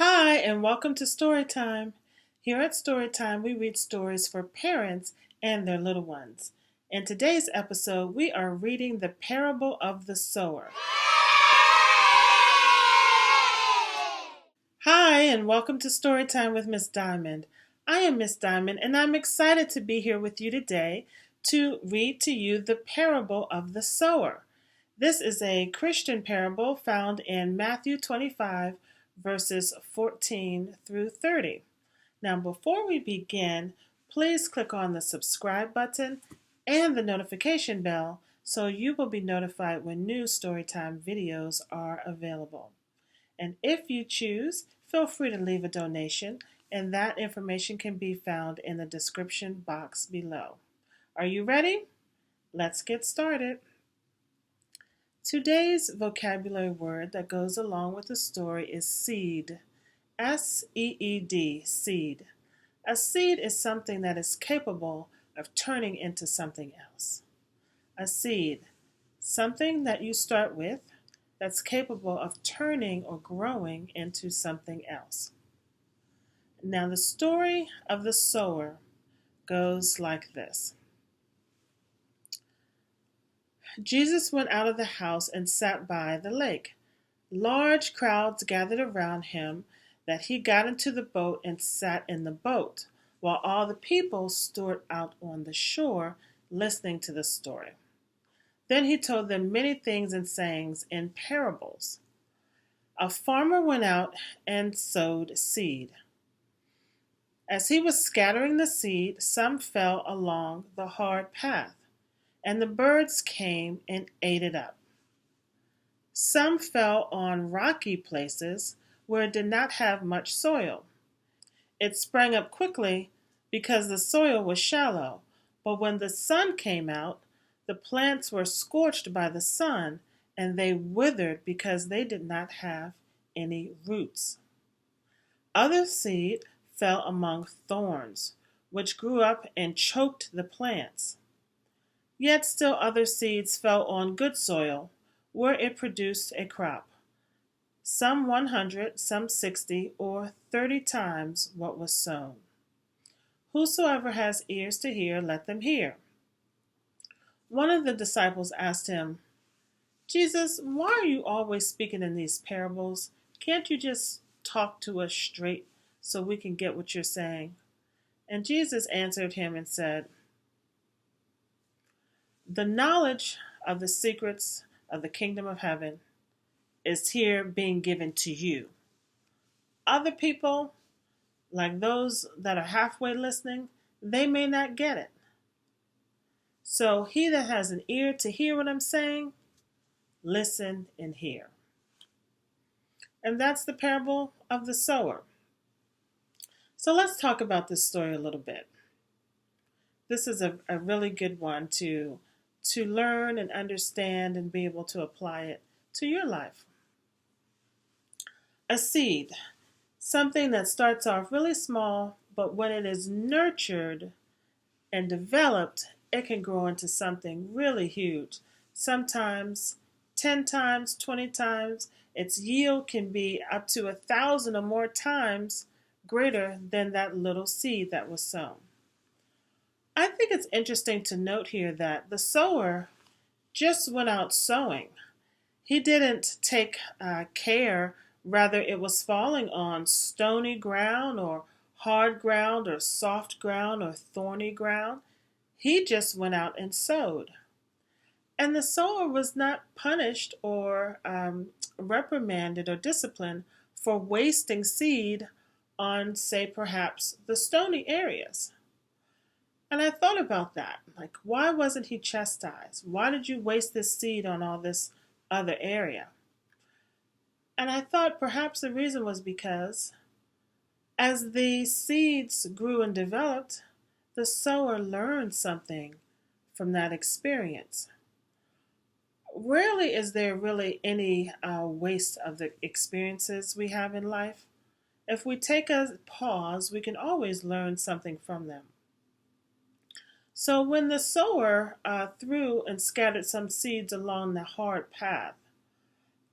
Hi, and welcome to Storytime. Here at Storytime, we read stories for parents and their little ones. In today's episode, we are reading the parable of the sower. Hi, and welcome to Storytime with Miss Dymond. I am Miss Dymond, and I'm excited to be here with you today to read to you the parable of the sower. This is a Christian parable found in Matthew 25, verses 14 through 30. Now, before we begin, please click on the subscribe button and the notification bell so you will be notified when new Storytime videos are available. And if you choose, feel free to leave a donation, and that information can be found in the description box below. Are you ready? Let's get started. Today's vocabulary word that goes along with the story is seed. S-E-E-D, seed. A seed is something that is capable of turning into something else. A seed, something that you start with that's capable of turning or growing into something else. Now, the story of the sower goes like this. Jesus went out of the house and sat by the lake. Large crowds gathered around him that he got into the boat and sat in the boat, while all the people stood out on the shore listening to the story. Then he told them many things and sayings in parables. A farmer went out and sowed seed. As he was scattering the seed, some fell along the hard path, and the birds came and ate it up. Some fell on rocky places where it did not have much soil. It sprang up quickly because the soil was shallow, but when the sun came out, the plants were scorched by the sun, and they withered because they did not have any roots. Other seed fell among thorns, which grew up and choked the plants. Yet still other seeds fell on good soil, where it produced a crop, some 100, some 60, or 30 times what was sown. Whosoever has ears to hear, let them hear. One of the disciples asked him, Jesus, why are you always speaking in these parables? Can't you just talk to us straight so we can get what you're saying? And Jesus answered him and said, the knowledge of the secrets of the kingdom of heaven is here being given to you. Other people, like those that are halfway listening, they may not get it. So he that has an ear to hear what I'm saying, listen and hear. And that's the parable of the sower. So let's talk about this story a little bit. This is a really good one to learn and understand and be able to apply it to your life. A seed, something that starts off really small, but when it is nurtured and developed, it can grow into something really huge. Sometimes 10 times, 20 times. Its yield can be up to 1,000 or more times greater than that little seed that was sown. I think it's interesting to note here that the sower just went out sowing. He didn't take care, rather it was falling on stony ground or hard ground or soft ground or thorny ground. He just went out and sowed. And the sower was not punished or reprimanded or disciplined for wasting seed on, say, perhaps the stony areas. And I thought about that. Like, why wasn't he chastised? Why did you waste this seed on all this other area? And I thought perhaps the reason was because as the seeds grew and developed, the sower learned something from that experience. Rarely is there really any waste of the experiences we have in life. If we take a pause, we can always learn something from them. So when the sower threw and scattered some seeds along the hard path,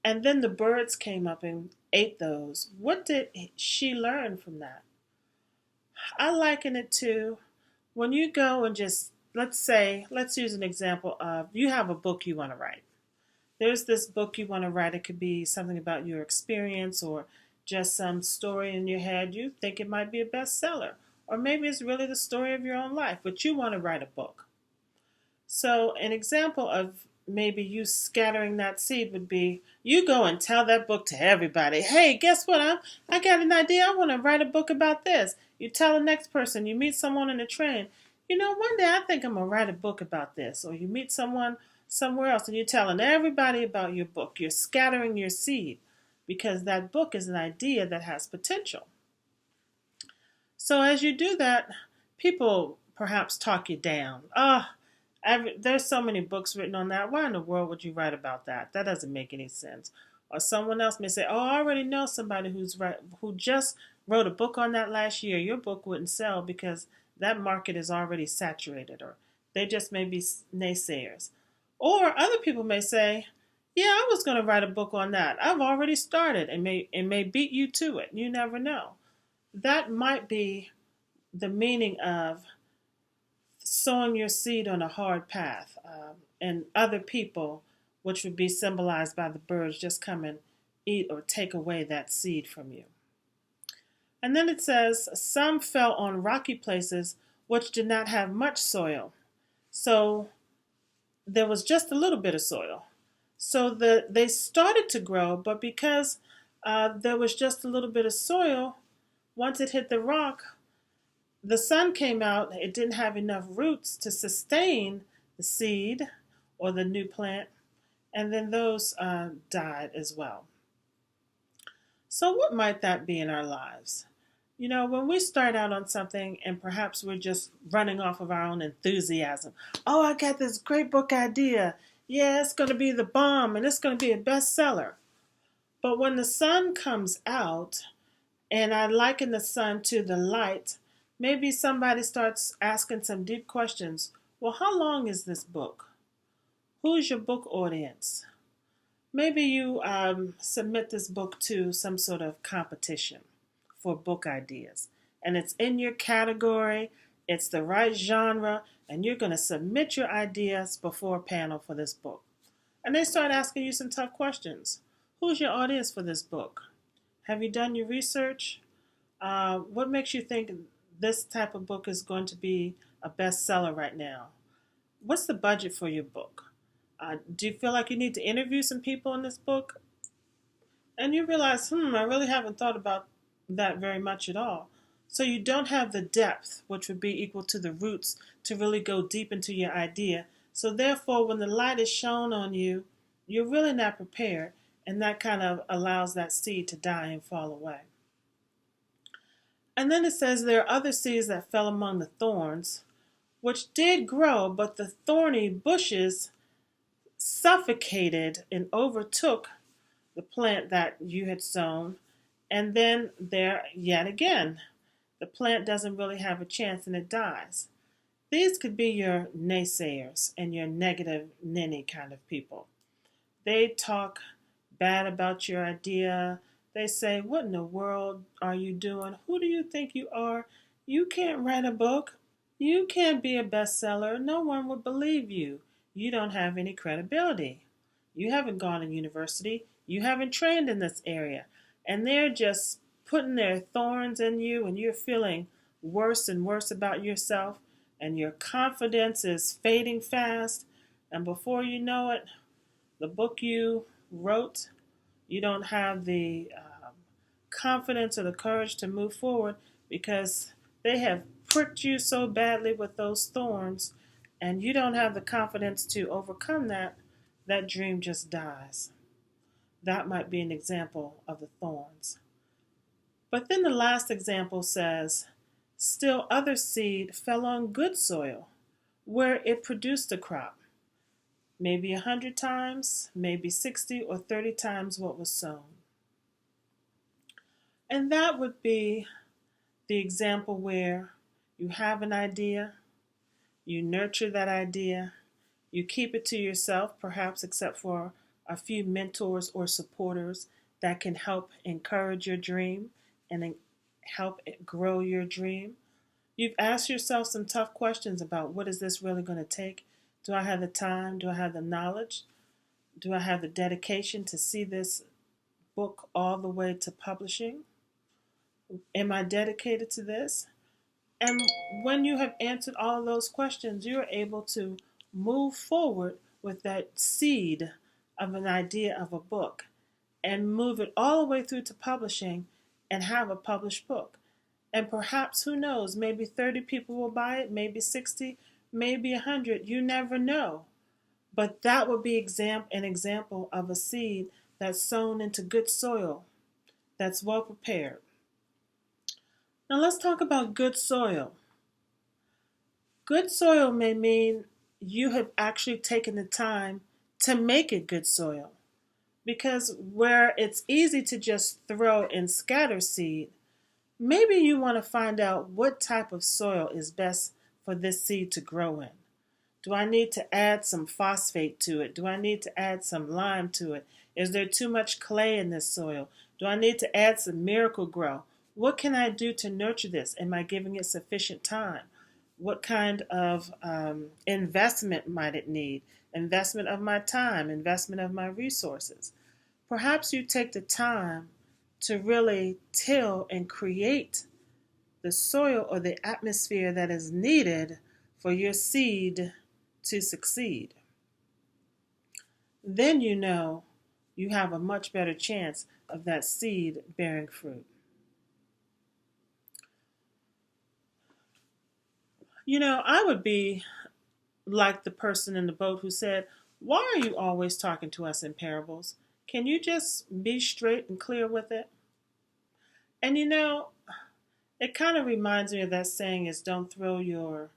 and then the birds came up and ate those, what did she learn from that? I liken it to when you go and just, let's use an example of you have a book you want to write. There's this book you want to write. It could be something about your experience or just some story in your head. You think it might be a bestseller. Or maybe it's really the story of your own life, but you want to write a book. So, an example of maybe you scattering that seed would be you go and tell that book to everybody. Hey, guess what? I got an idea. I want to write a book about this. You tell the next person. You meet someone in the train. You know, one day I think I'm going to write a book about this. Or you meet someone somewhere else and you're telling everybody about your book. You're scattering your seed because that book is an idea that has potential. So as you do that, people perhaps talk you down. There's so many books written on that. Why in the world would you write about that? That doesn't make any sense. Or someone else may say, oh, I already know somebody who just wrote a book on that last year. Your book wouldn't sell because that market is already saturated. Or they just may be naysayers. Or other people may say, yeah, I was going to write a book on that. I've already started. It may beat you to it. You never know. That might be the meaning of sowing your seed on a hard path, and other people, which would be symbolized by the birds, just come and eat or take away that seed from you. And then it says, some fell on rocky places which did not have much soil. So there was just a little bit of soil. So they started to grow, but because there was just a little bit of soil, once it hit the rock, the sun came out. It didn't have enough roots to sustain the seed or the new plant, and then those died as well. So what might that be in our lives? You know, when we start out on something and perhaps we're just running off of our own enthusiasm. Oh, I got this great book idea. Yeah, it's going to be the bomb and it's going to be a bestseller. But when the sun comes out, and I liken the sun to the light, maybe somebody starts asking some deep questions. Well, how long is this book? Who's your book audience? Maybe you submit this book to some sort of competition for book ideas. And it's in your category, it's the right genre, and you're going to submit your ideas before a panel for this book. And they start asking you some tough questions. Who's your audience for this book? Have you done your research? What makes you think this type of book is going to be a bestseller right now? What's the budget for your book? Do you feel like you need to interview some people in this book? And you realize, I really haven't thought about that very much at all. So you don't have the depth, which would be equal to the roots, to really go deep into your idea. So therefore, when the light is shown on you, you're really not prepared. And that kind of allows that seed to die and fall away. And then it says there are other seeds that fell among the thorns, which did grow, but the thorny bushes suffocated and overtook the plant that you had sown. And then there, yet again, the plant doesn't really have a chance and it dies. These could be your naysayers and your negative ninny kind of people. They talk bad about your idea. They say, what in the world are you doing? Who do you think you are? You can't write a book. You can't be a bestseller. No one would believe you. You don't have any credibility. You haven't gone to university. You haven't trained in this area. And they're just putting their thorns in you, and you're feeling worse and worse about yourself, and your confidence is fading fast. And before you know it, the book you wrote, you don't have the confidence or the courage to move forward because they have pricked you so badly with those thorns, and you don't have the confidence to overcome that. That dream just dies. That might be an example of the thorns. But then the last example says, still other seed fell on good soil where it produced a crop. Maybe 100 times, maybe 60 or 30 times what was sown. And that would be the example where you have an idea, you nurture that idea, you keep it to yourself, perhaps except for a few mentors or supporters, that can help encourage your dream and help grow your dream. You've asked yourself some tough questions about what is this really going to take? Do I have the time? Do I have the knowledge? Do I have the dedication to see this book all the way to publishing? Am I dedicated to this? And when you have answered all of those questions, you're able to move forward with that seed of an idea of a book and move it all the way through to publishing and have a published book. And perhaps, who knows, maybe 30 people will buy it, maybe 60, maybe 100. You never know. But that would be an example of a seed that's sown into good soil, that's well prepared. Now let's talk about good soil. Good soil may mean you have actually taken the time to make it good soil. Because where it's easy to just throw and scatter seed, maybe you want to find out what type of soil is best for this seed to grow in. Do I need to add some phosphate to it? Do I need to add some lime to it? Is there too much clay in this soil? Do I need to add some Miracle-Gro? What can I do to nurture this? Am I giving it sufficient time? What kind of investment might it need? Investment of my time, investment of my resources. Perhaps you take the time to really till and create the soil or the atmosphere that is needed for your seed to succeed. Then you know you have a much better chance of that seed bearing fruit. You know, I would be like the person in the boat who said, "Why are you always talking to us in parables? Can you just be straight and clear with it?" And you know, it kind of reminds me of that saying is don't throw your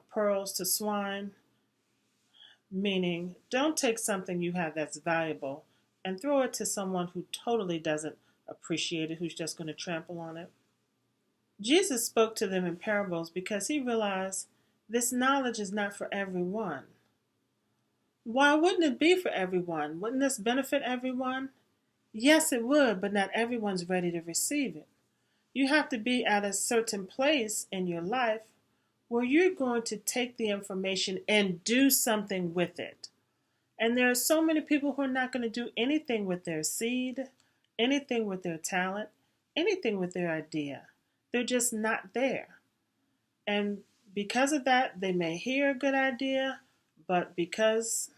pearls to swine, meaning don't take something you have that's valuable and throw it to someone who totally doesn't appreciate it, who's just going to trample on it. Jesus spoke to them in parables because he realized this knowledge is not for everyone. Why wouldn't it be for everyone? Wouldn't this benefit everyone? Yes, it would, but not everyone's ready to receive it. You have to be at a certain place in your life where you're going to take the information and do something with it. And there are so many people who are not going to do anything with their seed, anything with their talent, anything with their idea. They're just not there. And because of that, they may hear a good idea, but because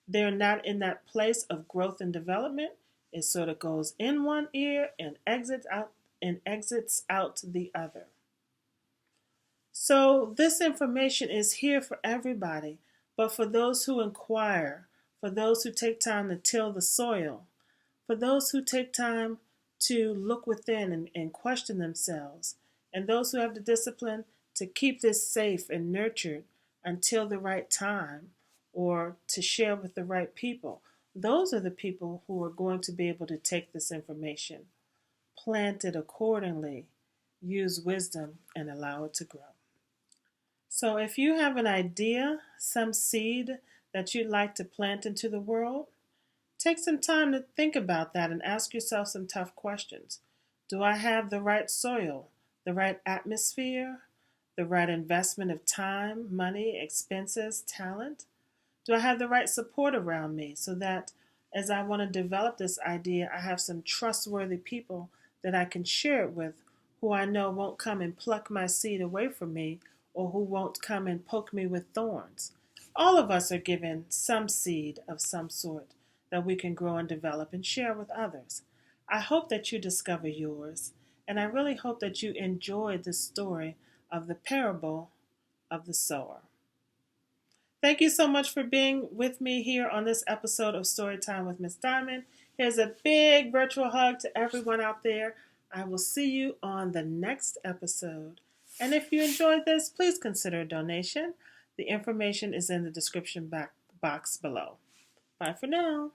they're not in that place of growth and development, it sort of goes in one ear and exits out the other. So this information is here for everybody, but for those who inquire, for those who take time to till the soil, for those who take time to look within and question themselves, and those who have the discipline to keep this safe and nurtured until the right time or to share with the right people. Those are the people who are going to be able to take this information, plant it accordingly, use wisdom, and allow it to grow. So if you have an idea, some seed that you'd like to plant into the world, take some time to think about that and ask yourself some tough questions. Do I have the right soil, the right atmosphere, the right investment of time, money, expenses, talent? Do I have the right support around me so that as I want to develop this idea, I have some trustworthy people that I can share it with who I know won't come and pluck my seed away from me or who won't come and poke me with thorns? All of us are given some seed of some sort that we can grow and develop and share with others. I hope that you discover yours, and I really hope that you enjoyed the story of the parable of the sower. Thank you so much for being with me here on this episode of Storytime with Miss Dymond. Here's a big virtual hug to everyone out there. I will see you on the next episode. And if you enjoyed this, please consider a donation. The information is in the description box below. Bye for now.